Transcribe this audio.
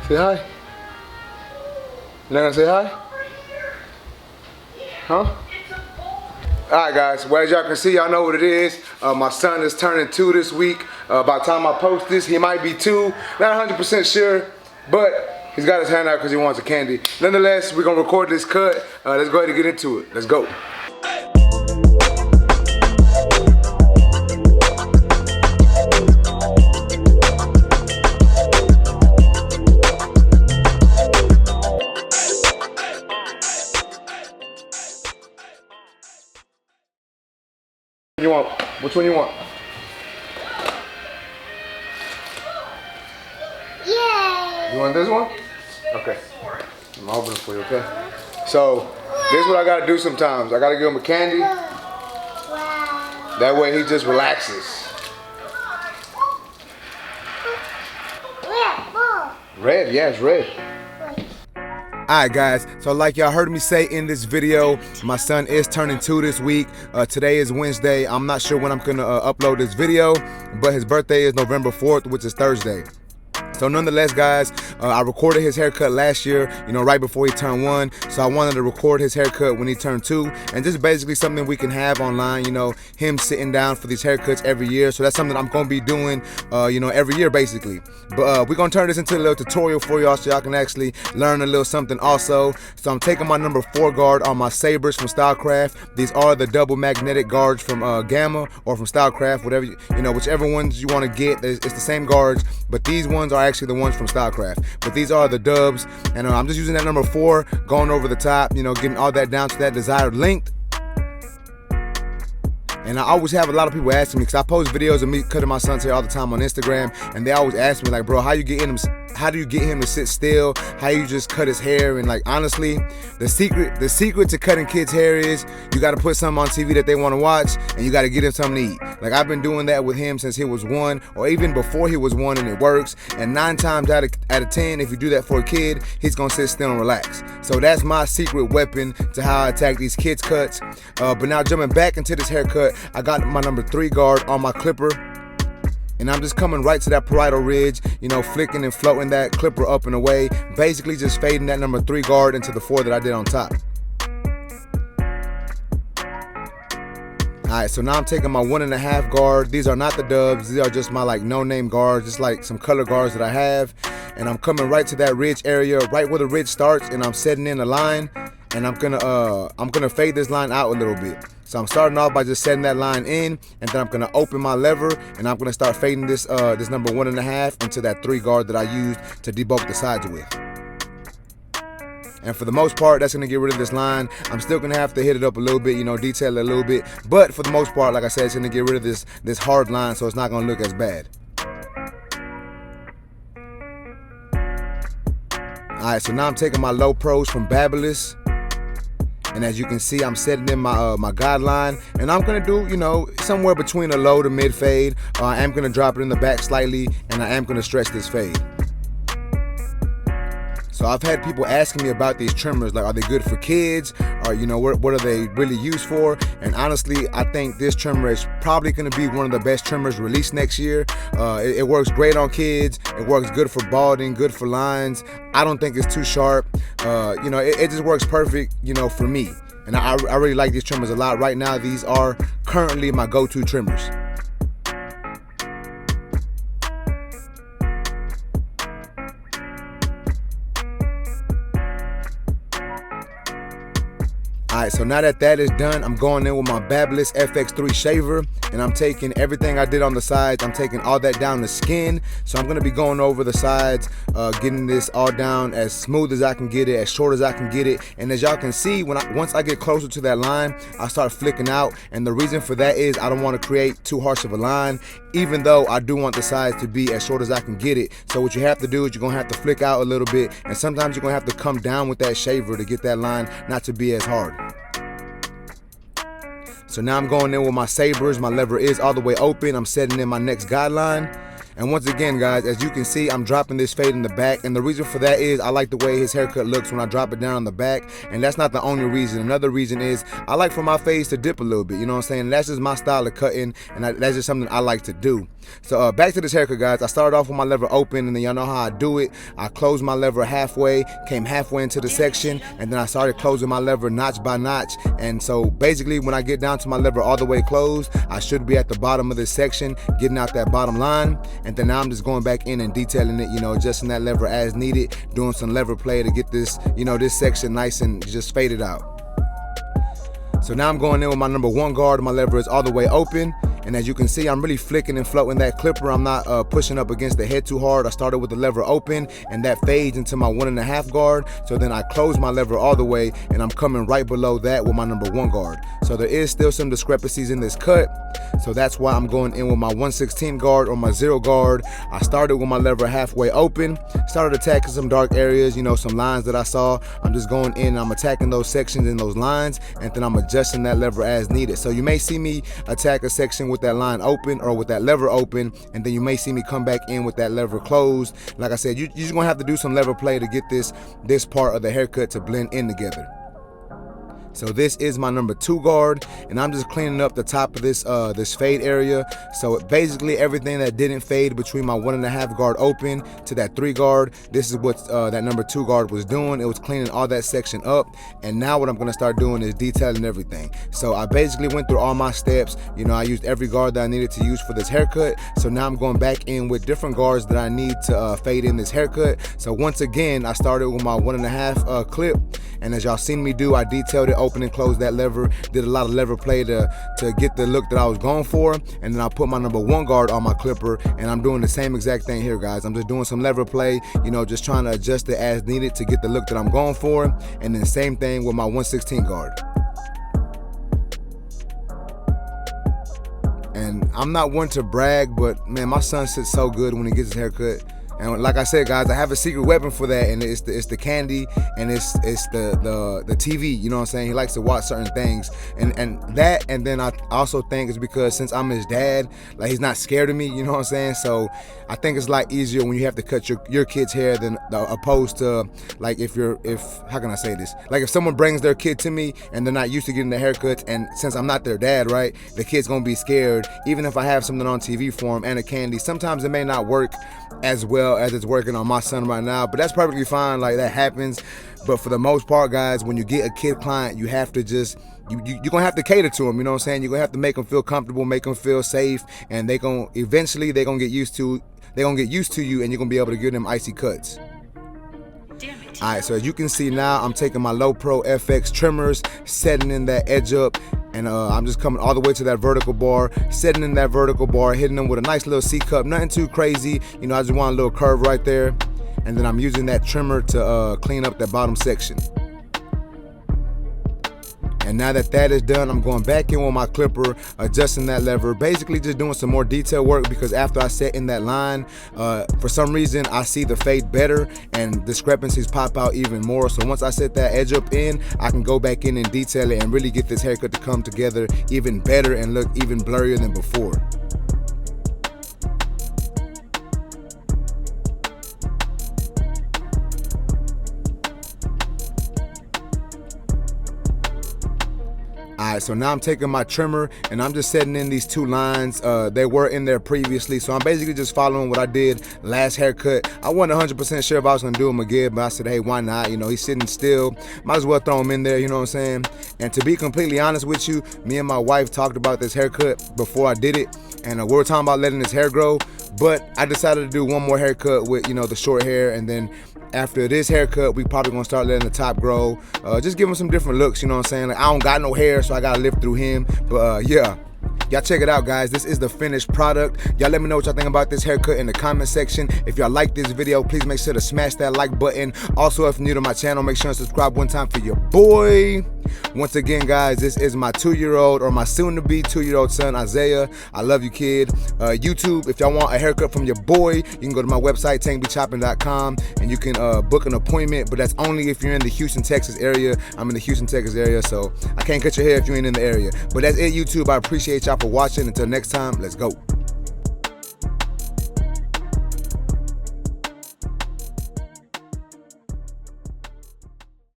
Say hi. You not gonna say hi? Huh? Alright guys, well as y'all can see, y'all know what it is. My son is turning 2 this week. By the time I post this, he might be 2. Not 100% sure, but he's got his hand out because he wants a candy. Nonetheless, we're gonna record this cut. Let's go ahead and get into it. Let's go. You want? Which one you want? Yay! You want this one? Okay. I'm opening it for you, okay? So, this is what I gotta do sometimes. I gotta give him a candy. Wow. That way he just relaxes. Red, yeah, it's red. Alright guys, so like y'all heard me say in this video, my son is turning 2 this week. Today is Wednesday. I'm not sure when I'm gonna upload this video, but his birthday is November 4th, which is Thursday. So nonetheless guys, I recorded his haircut last year, right before he turned 1. So I wanted to record his haircut when he turned 2, and just basically something we can have online, him sitting down for these haircuts every year. So that's something I'm gonna be doing, every year basically. But we're gonna turn this into a little tutorial for y'all so y'all can actually learn a little something also. So I'm taking my number 4 guard on my Sabres from Stylecraft. These are the double magnetic guards from Gamma or from Stylecraft, whatever, whichever ones you wanna get, it's the same guards, but these ones are actually the ones from Stylecraft. But these are the dubs, and I'm just using that number 4, going over the top, getting all that down to that desired length. And I always have a lot of people asking me, because I post videos of me cutting my son's hair all the time on Instagram, and they always ask me like, bro, how do you get him to sit still? How you just cut his hair? And like, honestly, the secret to cutting kids' hair is you got to put something on TV that they want to watch, and you got to get him something to eat. Like, I've been doing that with him since he was 1, or even before he was 1, and it works. And 9 times out of 10, if you do that for a kid, he's gonna sit still and relax. So that's my secret weapon to how I attack these kids' cuts. But now jumping back into this haircut, I got my number 3 guard on my clipper, and I'm just coming right to that parietal ridge, flicking and floating that clipper up and away, basically just fading that number 3 guard into the 4 that I did on top. Alright, so now I'm taking my 1.5 guard. These are not the dubs, these are just my like no-name guards, just like some color guards that I have. And I'm coming right to that ridge area, right where the ridge starts, and I'm setting in a line, and I'm gonna fade this line out a little bit. So I'm starting off by just setting that line in, and then I'm gonna open my lever, and I'm gonna start fading this this number 1.5 into that 3 guard that I used to debulk the sides with. And for the most part, that's gonna get rid of this line. I'm still gonna have to hit it up a little bit, detail it a little bit, but for the most part, like I said, it's gonna get rid of this hard line, so it's not gonna look as bad. Alright, so now I'm taking my low pros from Babyliss, and as you can see, I'm setting in my guideline, and I'm gonna do, somewhere between a low to mid fade. I am gonna drop it in the back slightly, and I am gonna stretch this fade. So I've had people asking me about these trimmers, like, are they good for kids, or what are they really used for? And honestly, I think this trimmer is probably going to be one of the best trimmers released next year. It works great on kids. It works good for balding, good for lines. I don't think it's too sharp. It just works perfect, for me. And I really like these trimmers a lot. Right now, these are currently my go-to trimmers. Alright, so now that is done, I'm going in with my Babyliss FX3 shaver, and I'm taking everything I did on the sides, I'm taking all that down to skin. So I'm going to be going over the sides, getting this all down as smooth as I can get it, as short as I can get it. And as y'all can see, once I get closer to that line, I start flicking out. And the reason for that is I don't want to create too harsh of a line, even though I do want the sides to be as short as I can get it. So what you have to do is you're going to have to flick out a little bit, and sometimes you're going to have to come down with that shaver to get that line not to be as hard. So now I'm going in with my Sabres. My lever is all the way open. I'm setting in my next guideline. And once again, guys, as you can see, I'm dropping this fade in the back, and the reason for that is I like the way his haircut looks when I drop it down on the back, and that's not the only reason. Another reason is I like for my fades to dip a little bit, you know what I'm saying? That's just my style of cutting, and that's just something I like to do. So back to this haircut, guys. I started off with my lever open, and then y'all know how I do it. I closed my lever halfway, came halfway into the section, and then I started closing my lever notch by notch. And so basically when I get down to my lever all the way closed, I should be at the bottom of this section, getting out that bottom line. And then now I'm just going back in and detailing it, you know, adjusting that lever as needed, doing some lever play to get this, you know, this section nice and just faded out. So now I'm going in with my number 1 guard. My lever is all the way open, and as you can see, I'm really flicking and floating that clipper. I'm not pushing up against the head too hard. I started with the lever open, and that fades into my 1.5 guard. So then I close my lever all the way, and I'm coming right below that with my number 1 guard. So there is still some discrepancies in this cut. So that's why I'm going in with my 1/16 guard or my 0 guard. I started with my lever halfway open, started attacking some dark areas, you know, some lines that I saw. I'm just going in and I'm attacking those sections and those lines, and then I'm adjusting that lever as needed. So you may see me attack a section with that line open or with that lever open, and then you may see me come back in with that lever closed. Like I said, you're just gonna have to do some lever play to get this part of the haircut to blend in together. So this is my number 2 guard, and I'm just cleaning up the top of this this fade area. So basically everything that didn't fade between my 1.5 guard open to that 3 guard, this is what that number 2 guard was doing. It was cleaning all that section up, and now what I'm gonna start doing is detailing everything. So I basically went through all my steps. You know, I used every guard that I needed to use for this haircut. So now I'm going back in with different guards that I need to fade in this haircut. So once again, I started with my 1.5 clip, and as y'all seen me do, I detailed it, open and close that lever, did a lot of lever play to get the look that I was going for, and then I put my number 1 guard on my clipper, and I'm doing the same exact thing here, guys. I'm just doing some lever play, you know, just trying to adjust it as needed to get the look that I'm going for, and then same thing with my 1/16 guard. And I'm not one to brag, but man, my son sits so good when he gets his haircut. And like I said, guys, I have a secret weapon for that, and it's the candy, and it's the TV. You know what I'm saying? He likes to watch certain things, and that, and then I also think it's because since I'm his dad, like he's not scared of me. You know what I'm saying? So I think it's a lot easier when you have to cut your kid's hair than opposed to like if how can I say this? Like if someone brings their kid to me and they're not used to getting their haircuts, and since I'm not their dad, right, the kid's gonna be scared. Even if I have something on TV for him and a candy, sometimes it may not work as well as it's working on my son right now, but that's perfectly fine. Like that happens. But for the most part, guys, when you get a kid client, you have to just you're gonna have to cater to them. You know what I'm saying? You're gonna have to make them feel comfortable, make them feel safe, and eventually they're gonna get used to you, and you're gonna be able to give them icy cuts. Alright, so as you can see now, I'm taking my Low Pro FX trimmers, setting in that edge up, and I'm just coming all the way to that vertical bar, setting in that vertical bar, hitting them with a nice little C-cup, nothing too crazy. You know, I just want a little curve right there, and then I'm using that trimmer to clean up that bottom section. And now that is done, I'm going back in with my clipper, adjusting that lever, basically just doing some more detail work, because after I set in that line, for some reason I see the fade better and discrepancies pop out even more. So once I set that edge up in, I can go back in and detail it and really get this haircut to come together even better and look even blurrier than before. Alright, so now I'm taking my trimmer and I'm just setting in these 2 lines. They were in there previously, so I'm basically just following what I did last haircut. I wasn't 100% sure if I was going to do him again, but I said, hey, why not? You know, he's sitting still. Might as well throw him in there, you know what I'm saying? And to be completely honest with you, me and my wife talked about this haircut before I did it, and we were talking about letting his hair grow, but I decided to do one more haircut with, you know, the short hair, and then after this haircut, we probably gonna start letting the top grow. Just give him some different looks, you know what I'm saying? Like, I don't got no hair, so I gotta live through him. But yeah, y'all check it out, guys. This is the finished product. Y'all let me know what y'all think about this haircut in the comment section. If y'all like this video, please make sure to smash that like button. Also, if you're new to my channel, make sure to subscribe one time for your boy. Once again, guys, this is my 2-year-old or my soon-to-be 2-year-old son, Isaiah. I love you, kid. YouTube, if y'all want a haircut from your boy, you can go to my website, tankbchopping.com, and you can book an appointment, but that's only if you're in the Houston, Texas area. I'm in the Houston, Texas area, so I can't cut your hair if you ain't in the area. But that's it, YouTube. I appreciate y'all for watching. Until next time, let's go.